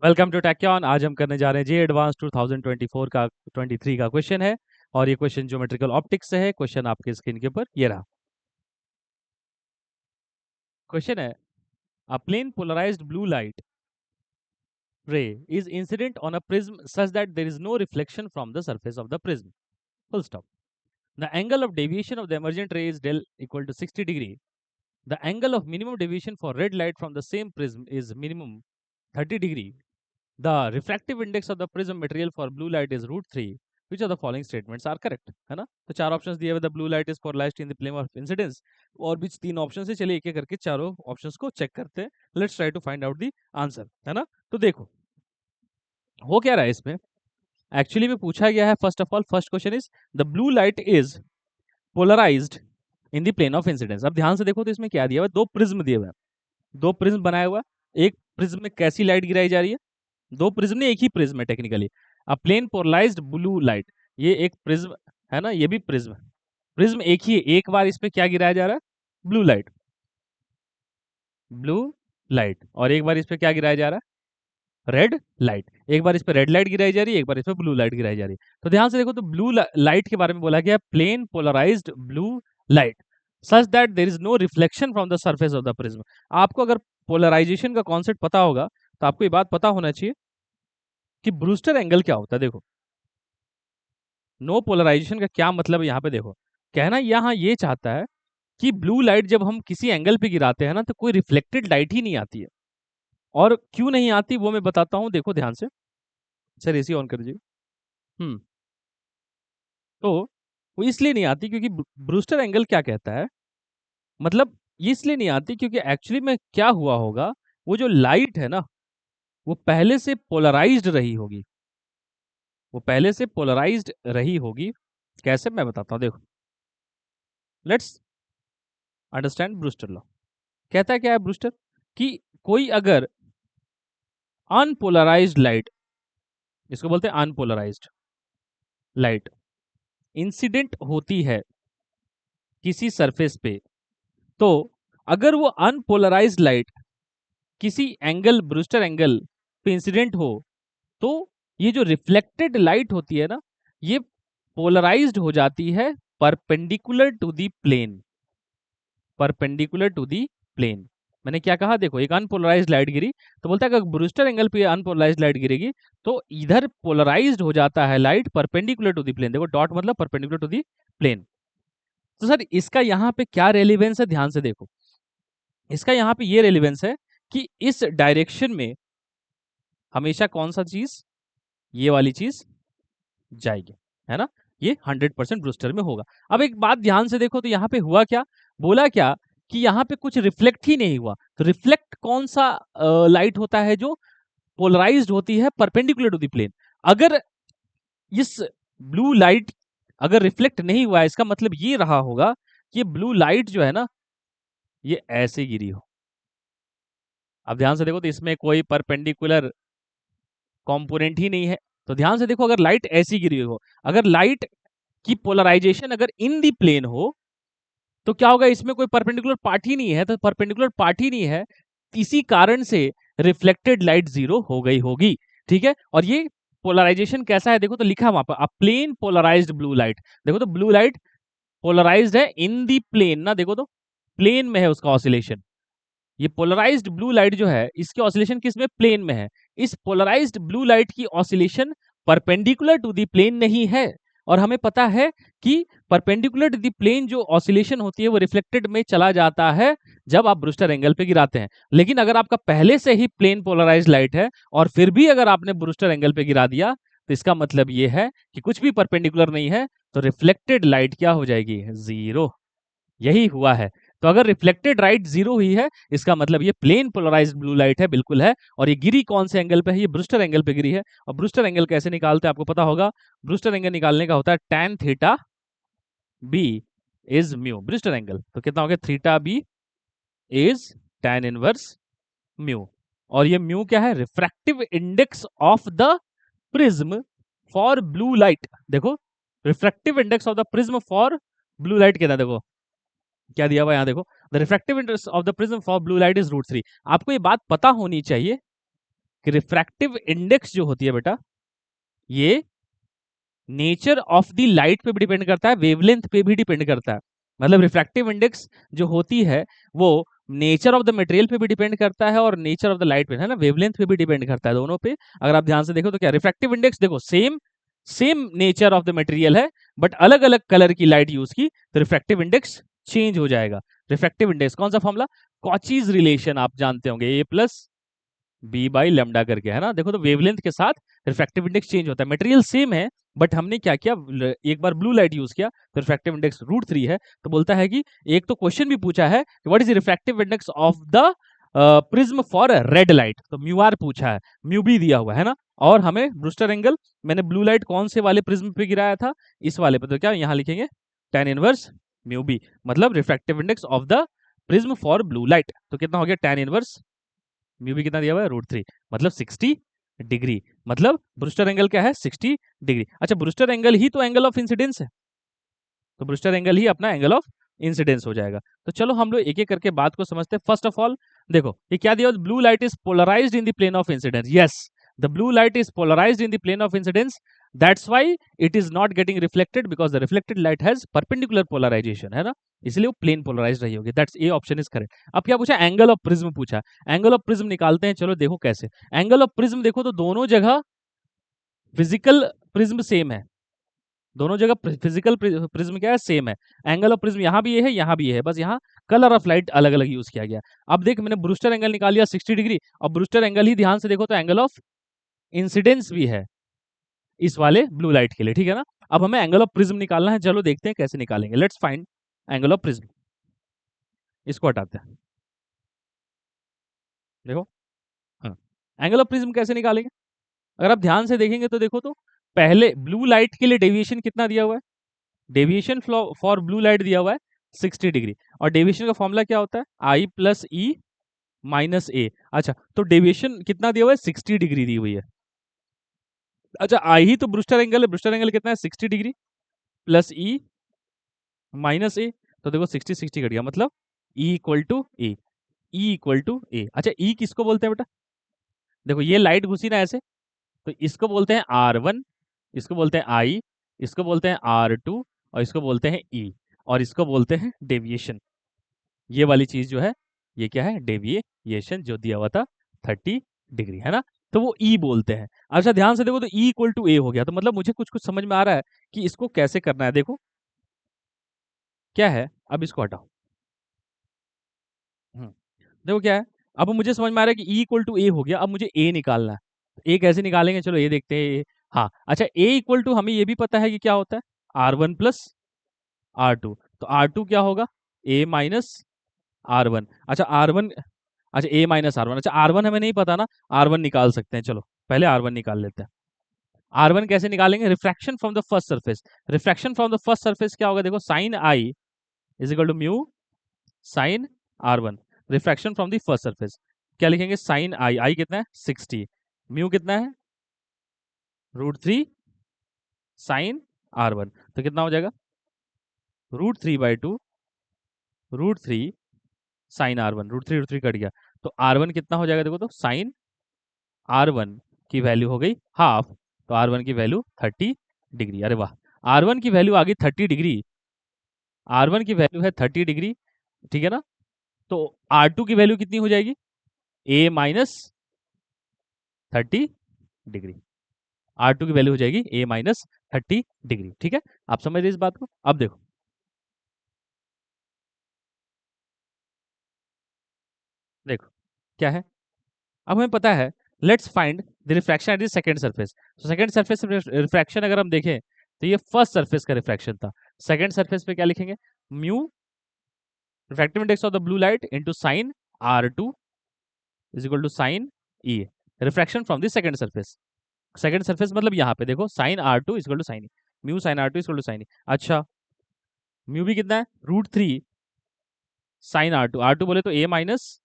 Welcome to टैक्यॉन। आज हम करने जा रहे हैं जे एडवांस 2024 का 23 का क्वेश्चन है और ये क्वेश्चन ज्योमेट्रिकल ऑप्टिक्स से है। क्वेश्चन आपके स्क्रीन के ऊपर ये रहा। क्वेश्चन है a plane polarised blue light ray is incident on a prism such that there is no reflection from the surface of the prism. Full stop. The angle of deviation of the emergent ray is del equal to 60 degree. The angle of minimum deviation for red light from the same prism is minimum 30 degree. The refractive index of the prism material for blue light is √3. Which of the following statements are correct? है ना? तो चार options दिए हुए, the blue light is polarised in the plane of incidence. और बीच तीन option से चलिए एक एक करके चारों ऑप्शंस को चेक करते हैं। Let's try to find out the answer, है ना? तो देखो हो क्या रहा है इसमें। एक्चुअली में पूछा गया है, first of all first question is the blue light is polarised in the plane of incidence. अब ध्यान से देखो तो इसमें क्या दिया हुआ है, दो प्रिज्म दिए हुए हैं, दो प्रिज्म बनाया हुआ है। एक प्रिज्म में कैसी लाइट गिराई जा रही है, दो प्रिज्म ने एक ही प्रिज्म है टेक्निकली। अ प्लेन पोलराइज्ड ब्लू लाइट, ये एक प्रिज्म है ना, ये भी प्रिज्म, प्रिज्म एक ही है। एक बार इस पे क्या गिराया जा रहा है, ब्लू लाइट, ब्लू लाइट, और एक बार इस पे क्या गिराया जा रहा है, रेड लाइट। एक बार इस पे रेड लाइट गिराई जा रही है, एक बार इस पे ब्लू लाइट गिराई जा रही है। तो ध्यान से देखो तो ब्लू लाइट के बारे में बोला गया plane polarised blue light such that there is no reflection from the surface of the prism. आपको अगर पोलराइजेशन का कॉन्सेप्ट पता होगा तो आपको ये बात पता होना चाहिए कि ब्रूस्टर एंगल क्या होता है। देखो नो पोलराइजेशन का क्या मतलब है, यहाँ पे देखो कहना यहाँ ये चाहता है कि ब्लू लाइट जब हम किसी एंगल पे गिराते हैं ना तो कोई रिफ्लेक्टेड लाइट ही नहीं आती है। और क्यों नहीं आती वो मैं बताता हूँ, देखो ध्यान से। सर एसी ऑन कर दीजिए। हम्म तो वो इसलिए नहीं आती क्योंकि ब्रूस्टर एंगल क्या कहता है, मतलब ये इसलिए नहीं आती क्योंकि एक्चुअली में क्या हुआ होगा, वो जो लाइट है ना वो पहले से पोलराइज्ड रही होगी, वो पहले से पोलराइज्ड रही होगी। कैसे, मैं बताता हूँ, देखो लेट्स अंडरस्टैंड ब्रूस्टर लॉ। कहता है क्या है ब्रूस्टर, कि कोई अगर अनपोलराइज्ड लाइट, इसको बोलते हैं अनपोलराइज्ड लाइट, इंसिडेंट होती है किसी सरफेस पे, तो अगर वो अनपोलराइज्ड लाइट किसी एंगल ब्रूस्टर एंगल पे इंसिडेंट हो तो ये जो रिफ्लेक्टेड लाइट होती है ना ये पोलराइज्ड हो जाती है perpendicular to the plane, perpendicular to the plane. मैंने क्या कहा, देखो एक अनपोलराइज्ड लाइट गिरी तो बोलता है अगर ब्रूस्टर एंगल पे अनपोलराइज्ड लाइट गिरेगी तो इधर पोलराइज्ड हो जाता है light perpendicular to the plane. देखो डॉट मतलब परपेंडिकुलर टू दी प्लेन। तो सर इसका यहाँ पे क्या रेलिवेंस है, ध्यान से देखो। इसका यहाँ पे ये रेलिवेंस है कि इस डायरेक्शन में हमेशा कौन सा चीज, ये वाली चीज जाएगी, है ना। ये 100% ब्रूस्टर में होगा। अब एक बात ध्यान से देखो तो यहाँ पे हुआ क्या, बोला क्या कि यहाँ पे कुछ रिफ्लेक्ट ही नहीं हुआ। तो रिफ्लेक्ट कौन सा लाइट होता है, जो पोलराइज्ड होती है परपेंडिकुलर टू द प्लेन। अगर इस ब्लू लाइट अगर रिफ्लेक्ट नहीं हुआ, इसका मतलब ये रहा होगा कि ब्लू लाइट जो है ना ये ऐसे गिरी हो। अब ध्यान से देखो तो इसमें कोई परपेंडिकुलर कंपोनेंट ही नहीं है। तो ध्यान से देखो, अगर लाइट ऐसी गिरी हो, अगर लाइट की पोलराइजेशन अगर इन दी प्लेन हो तो क्या होगा, इसमें कोई परपेंडिकुलर पार्ट ही नहीं है। तो परपेंडिकुलर पार्ट ही नहीं है, इसी कारण से रिफ्लेक्टेड लाइट जीरो हो गई होगी। ठीक है, और ये पोलराइजेशन कैसा है देखो तो लिखा वहां पर, प्लेन पोलराइज्ड ब्लू लाइट। देखो तो ब्लू लाइट पोलराइज्ड है इन दी प्लेन ना, देखो तो प्लेन में है उसका ऑसिलेशन। ये पोलराइज्ड ब्लू लाइट जो है इसकी ऑसिलेशन किस में, प्लेन में है। इस पोलराइज्ड ब्लू लाइट की oscillation perpendicular to the plane नहीं है। और हमें पता है कि परपेंडिकुलर टू दी प्लेन जो ऑसिलेशन होती है वो रिफ्लेक्टेड में चला जाता है जब आप ब्रूस्टर एंगल पे गिराते हैं। लेकिन अगर आपका पहले से ही प्लेन पोलराइज्ड लाइट है और फिर भी अगर आपने ब्रूस्टर एंगल पे गिरा दिया तो इसका मतलब ये है कि कुछ भी परपेंडिकुलर नहीं है, तो रिफ्लेक्टेड लाइट क्या हो जाएगी, जीरो। यही हुआ है। तो अगर रिफ्लेक्टेड लाइट जीरो हुई है इसका मतलब ये प्लेन पोलराइज्ड ब्लू लाइट है, बिल्कुल है। और ये गिरी कौन से एंगल पे है, ये ब्रूस्टर एंगल पे गिरी है। और ब्रूस्टर एंगल कैसे निकालते हैं आपको पता होगा, ब्रूस्टर एंगल निकालने का होता है tan theta B is mu Brewster angle. तो कितना हो गया, theta B is tan inverse mu. और ये म्यू क्या है, refractive index of the prism for blue light. देखो refractive index of the prism for blue light कितना, देखो क्या दिया हुआ यहाँ देखो, the refractive index of the prism for blue light is √3। आपको ये बात पता होनी चाहिए कि रिफ्रैक्टिव इंडेक्स जो होती है बेटा, ये नेचर ऑफ द लाइट पे भी डिपेंड करता है, वेवलेंथ पे भी डिपेंड करता है। मतलब रिफ्रैक्टिव इंडेक्स जो होती है वो नेचर ऑफ द मटेरियल पे भी डिपेंड करता है और नेचर ऑफ द लाइट पे, है ना, वेवलेंथ पे भी डिपेंड करता है, दोनों पे। अगर आप ध्यान से देखो तो क्या रिफ्रैक्टिव इंडेक्स, देखो same same nature of the material है, बट अलग अलग कलर की लाइट यूज की तो रिफ्रैक्टिव इंडेक्स चेंज हो जाएगा। रिफ्रैक्टिव इंडेक्स कौन सा फॉर्मूला, कॉचीज रिलेशन आप जानते होंगे, ए प्लस बी बाई लेमडा करके, है ना। देखो तो वेवलेंथ के साथ रिफ्रैक्टिव इंडेक्स चेंज होता है, मटेरियल सेम है, बट हमने क्या किया, एक बार ब्लू लाइट यूज किया तो रिफ्रैक्टिव इंडेक्स √3 है। तो बोलता है कि एक तो क्वेश्चन भी पूछा है कि what is refractive index of the prism for red light, तो म्यू आर पूछा है, म्यू बी दिया हुआ है ना। और हमें ब्रूस्टर एंगल, मैंने ब्लू लाइट कौन से वाले प्रिज्म पे गिराया था, इस वाले पे, तो क्या यहाँ लिखेंगे tan इनवर्स म्यू बी, मतलब refractive index of the prism for blue light, तो कितना हो गया tan इनवर्स म्यू भी कितना दिया हुआ है √3, मतलब 60 डिग्री। मतलब ब्रूस्टर एंगल क्या है, 60 डिग्री। अच्छा, ब्रूस्टर एंगल ही तो एंगल ऑफ इंसिडेंस है, तो ब्रूस्टर एंगल ही अपना एंगल ऑफ इंसिडेंस हो जाएगा। तो चलो हम लोग एक एक करके बात को समझते हैं। फर्स्ट ऑफ ऑल देखो ये क्या दिया, blue light is polarised in the plane of incidence. Yes, the blue light is polarised in the plane of incidence, that's why it is not getting reflected because the reflected light has perpendicular polarisation, है ना, इसलिए वो plane polarise रही होगी। That's A option is correct. अब क्या पूछा, angle of prism पूछा, एंगल ऑफ प्रिज्म निकालते हैं। चलो देखो कैसे, एंगल ऑफ प्रिज्म देखो तो दोनों जगह फिजिकल प्रिज्म सेम है, दोनों जगह फिजिकल प्रिज्म क्या है, सेम है। एंगल ऑफ प्रिज्म यहाँ भी ये है, यहाँ भी ये है, बस यहाँ कलर ऑफ लाइट अलग अलग यूज किया गया। अब देख मैंने ब्रूस्टर एंगल निकाल लिया 60 डिग्री, और ब्रूस्टर एंगल ही ध्यान से देखो तो एंगल ऑफ इंसिडेंस भी है इस वाले ब्लू लाइट के लिए, ठीक है ना। अब हमें एंगल ऑफ प्रिज्म निकालना है, चलो देखते हैं कैसे निकालेंगे। Let's find angle of prism. इसको हटाते हैं, देखो, हाँ, एंगल ऑफ प्रिज्म कैसे निकालेंगे। अगर आप ध्यान से देखेंगे तो देखो तो पहले ब्लू लाइट के लिए डेविएशन कितना दिया हुआ है, डेविएशन फॉर ब्लू लाइट दिया हुआ है 60 डिग्री, और डेविएशन का फॉर्मूला क्या होता है, आई प्लस ई माइनस ए। अच्छा, तो डेविएशन कितना दिया हुआ है, 60 डिग्री दी हुई है। अच्छा, आई ही तो ब्रूस्टर एंगल है, ब्रूस्टर एंगल कितना है, 60 degree plus E minus A, तो देखो 60 60 कट गया, मतलब E equal to A, E equal to A. अच्छा, ई किसको बोलते हैं बेटा, देखो ये लाइट घुसी ना ऐसे, तो इसको बोलते हैं R1, इसको बोलते हैं आई, इसको बोलते हैं R2, और इसको बोलते हैं ई, और इसको बोलते हैं डेविएशन। ये वाली चीज जो है ये क्या है, डेविएशन, जो दिया हुआ था 30 डिग्री, है ना, तो वो ई बोलते हैं। अच्छा ध्यान से देखो तो ई इक्वल टू ए हो गया, तो मतलब मुझे कुछ कुछ समझ में आ रहा है कि इसको कैसे करना है। देखो क्या है, अब इसको हटाओ, देखो क्या है, अब मुझे समझ में आ रहा है कि ई इक्वल टू ए हो गया। अब मुझे ए निकालना है, ए कैसे निकालेंगे, चलो ये देखते हैं। हाँ, अच्छा, ए इक्वल टू हमें ये भी पता है कि क्या होता है, R1 प्लस R2, तो R2 क्या होगा, ए माइनस R1। अच्छा R1, अच्छा ए माइनस R1, अच्छा R1 हमें नहीं पता ना, R1 निकाल सकते हैं, चलो पहले R1 निकाल लेते हैं। R1 कैसे निकालेंगे, refraction from the first surface, refraction from the first surface क्या होगा, देखो sine i is equal to mu sine R1, refraction from the first surface क्या लिखेंगे, साइन आई, आई कितना है 60, म्यू कितना है √3 साइन R1, तो कितना हो जाएगा √3/2 √3 साइन R1, √3 कट गया, तो R1 कितना हो जाएगा, देखो तो साइन R1 की वैल्यू हो गई हाफ, तो R1 की वैल्यू 30 डिग्री। अरे वाह, R1 की वैल्यू आ गई 30 डिग्री, R1 की वैल्यू है 30 डिग्री, ठीक है ना। तो R2 की वैल्यू कितनी हो जाएगी, ए माइनस 30 डिग्री, R2 की वैल्यू हो जाएगी ए माइनस 30 डिग्री, ठीक है। आप समझ रहे इस बात को। अब देखो देखो क्या है, अब हमें पता है, let's find the refraction at the second surface. तो सेकंड सरफेस रिफ्रैक्शन अगर हम देखें तो ये फर्स्ट सरफेस का रिफ्रैक्शन था, सेकंड सरफेस पे क्या लिखेंगे, mu refractive index of the blue light into sine R2 is equal to sine e, refraction from the second surface. Second surface मतलब यहाँ पे देखो sine R2 is equal to sine e, mu sine R2 is equal to sine ई। अच्छा, mu भी कितना है √3 sign R2 बोले तो A minus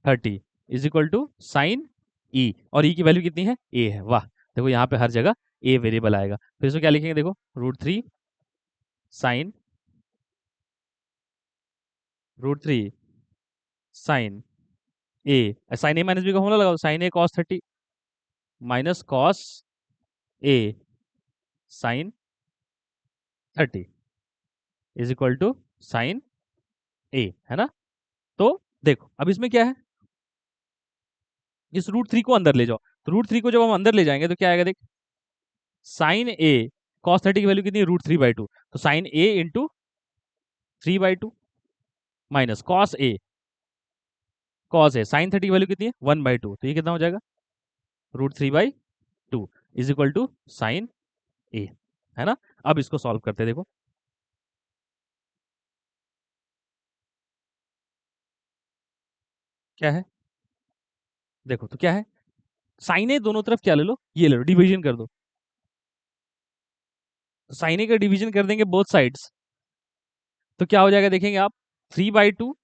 30 is equal to sine E, और ई की वैल्यू कितनी है, ए है। वाह, देखो यहाँ पे हर जगह ए वेरिएबल आएगा, फिर इसको क्या लिखेंगे, देखो √3 sine √3 sine A, sine A minus B का फॉर्मूला लगाओ, साइन ए कॉस 30 माइनस cos A sine 30 is equal to sine A, है ना। तो देखो अब इसमें क्या है, इस रूट थ्री को अंदर ले जाओ, तो रूट थ्री को जब हम अंदर ले जाएंगे तो क्या आएगा देख, साइन ए कॉस 30 की वैल्यू कितनी है, √3/2, तो sign A into 3/2 minus cos A sine 30 की वैल्यू कितनी है 1/2, तो ये कितना हो जाएगा √3/2 is equal to sine A, है ना। अब इसको सॉल्व करते हैं, देखो क्या है, देखो तो क्या है, साइन ए दोनों तरफ क्या ले लो, ये ले लो, डिवीजन कर दो, तो साइन ए का डिवीजन कर देंगे बोथ साइड्स, तो क्या हो जाएगा देखेंगे आप, 3/2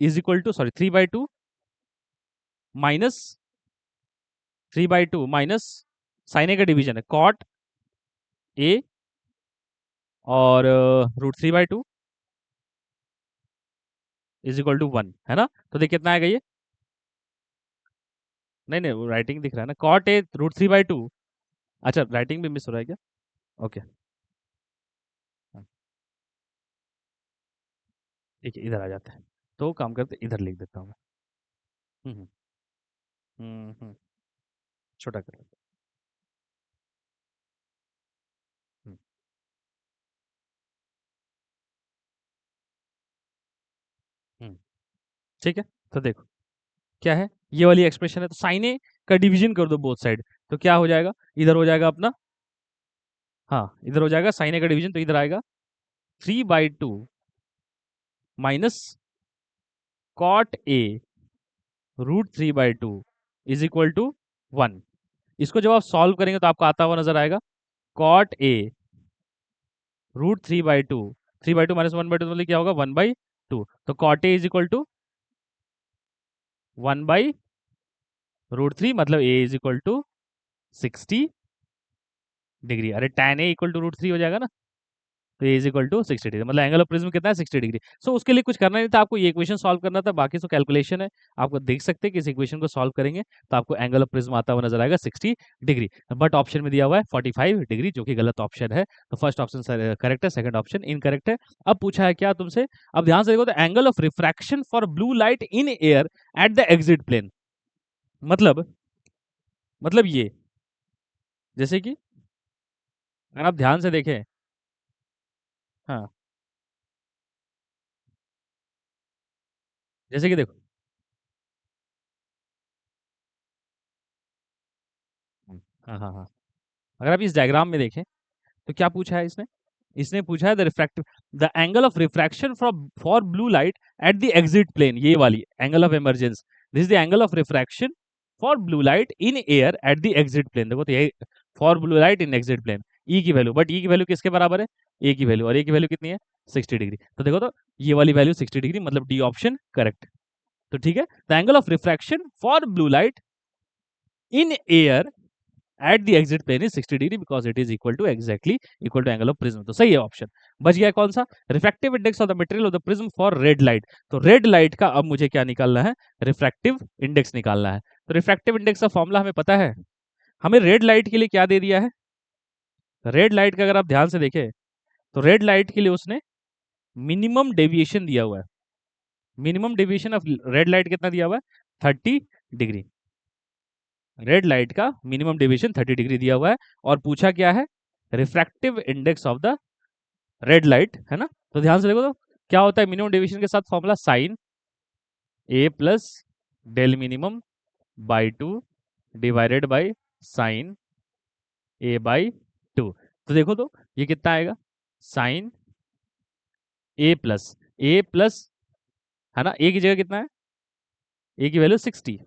is equal to, sorry 3/2 minus 3/2 minus sine A का डिवीजन है कॉट ए और √3/2 इज इक्वल टू 1, है ना। तो देखिए कितना आएगा ये, नहीं नहीं वो राइटिंग दिख रहा है ना, कॉट ए √3/2, अच्छा राइटिंग भी मिस हो रहा है क्या, ओके हाँ, ठीक है इधर आ जाते हैं, तो काम करते इधर लिख देता हूँ मैं। हम्म हम्म, छोटा कर लेते हैं। हम्म, ठीक है, तो देखो क्या है, ये वाली एक्सप्रेशन है, तो साइन ए का डिवीजन कर दो बोथ साइड, तो क्या हो जाएगा, इधर हो जाएगा अपना, हाँ इधर हो जाएगा साइन ए का डिवीजन, तो इधर आएगा 3/2 minus cot A √3/2 is equal to 1। इसको जब आप सॉल्व करेंगे तो आपको आता हुआ नजर आएगा, कॉट ए √3/2, 3/2 माइनस 1/2 मतलब क्या होगा 1/2, तो cot A is equal to 1/√3, मतलब A is equal to 60 degree, अरे tan ए इक्वल टू √3 हो जाएगा ना, तो A is equal to 60 degree, मतलब एंगल ऑफ प्रिज्म कितना है 60 डिग्री। सो उसके लिए कुछ करना नहीं था, आपको ये इक्वेशन सॉल्व करना था, बाकी सब कैलकुलेशन है, आपको देख सकते हैं कि इस इक्वेशन को सॉल्व करेंगे तो आपको एंगल ऑफ प्रिज्म आता हुआ नजर आएगा 60 डिग्री, बट ऑप्शन में दिया हुआ है 45 डिग्री, जो कि गलत ऑप्शन है, तो फर्स्ट ऑप्शन करेक्ट है, सेकंड ऑप्शन इनकरेक्ट है। अब पूछा है क्या तुमसे, अब ध्यान से देखो, तो angle of refraction for blue light in air at the exit plane, मतलब ये, जैसे कि अगर आप ध्यान से देखें, हाँ जैसे कि देखो, हाँ हाँ हाँ, अगर आप इस डायग्राम में देखें तो क्या पूछा है इसने, इसने पूछा है the angle of refraction for blue light at the exit plane, ये वाली angle of emergence, this is the angle of refraction for blue light in air at the exit plane, देखो तो ये for blue light in exit plane, E की value, but ई की value किसके बराबर है, ए की वैल्यू, और ए की वैल्यू कितनी है 60 डिग्री, तो देखो तो ये वाली वैल्यू 60 डिग्री, मतलब डी ऑप्शन करेक्ट। तो ठीक है, the angle of refraction for blue light in air at the exit plane is 60 degree because it is equal to exactly equal to angle of prism, तो सही है option. बच गया कौन सा, refractive index of the material of the prism for red light, तो red light का अब मुझे क्या निकालना है, रिफ्रैक्टिव इंडेक्स निकालना है, तो रिफ्रैक्टिव इंडेक्स का फॉर्मूला हमें पता है, हमें रेड लाइट के लिए क्या दे दिया है, रेड लाइट का अगर आप ध्यान से देखें तो रेड लाइट के लिए उसने मिनिमम डेविएशन दिया हुआ है, minimum deviation of red light कितना दिया हुआ है 30 डिग्री, रेड लाइट का मिनिमम डेविएशन 30 डिग्री दिया हुआ है, और पूछा क्या है, refractive index of the red light, है ना। तो ध्यान से देखो तो क्या होता है, मिनिमम डेविएशन के साथ formula sine A plus del minimum by 2 divided by sine A by 2, तो देखो तो ये कितना आएगा, साइन ए प्लस, है ना, ए की जगह कितना है, ए की वैल्यू 60,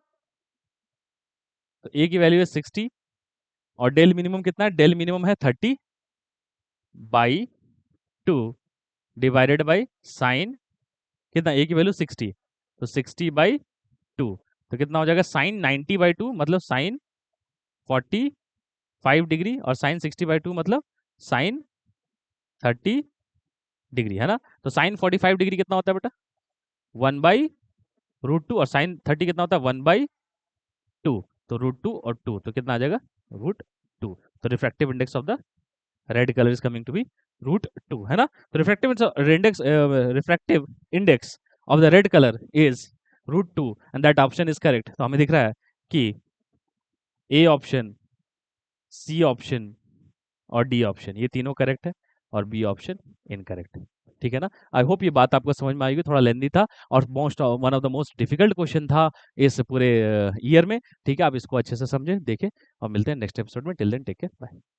तो ए की वैल्यू है 60, और डेल मिनिमम कितना है, डेल मिनिमम है 30/2 डिवाइडेड बाई साइन, कितना ए की वैल्यू 60, तो 60/2, तो कितना हो जाएगा साइन 90/2, मतलब साइन 45 डिग्री, और साइन 60/2 मतलब साइन 30 डिग्री, है ना। तो साइन 45 डिग्री कितना होता है बेटा, 1/√3, √2 और साइन 30 कितना होता है 1/2, तो √2 और 2 तो कितना आ जाएगा √2। तो refractive index of the red colour is coming to be √2, है ना। तो refractive index of the red colour is √2 and that option is correct. तो हमें दिख रहा है कि ए ऑप्शन, सी ऑप्शन और डी ऑप्शन ये तीनों करेक्ट है और बी ऑप्शन इनकरेक्ट है। ठीक है ना। आई होप ये बात आपको समझ में आएगी। थोड़ा लेंदी था और one of the most difficult question था इस पूरे ईयर में। ठीक है, आप इसको अच्छे से समझें, देखें और मिलते हैं नेक्स्ट एपिसोड में। Till then take care, bye.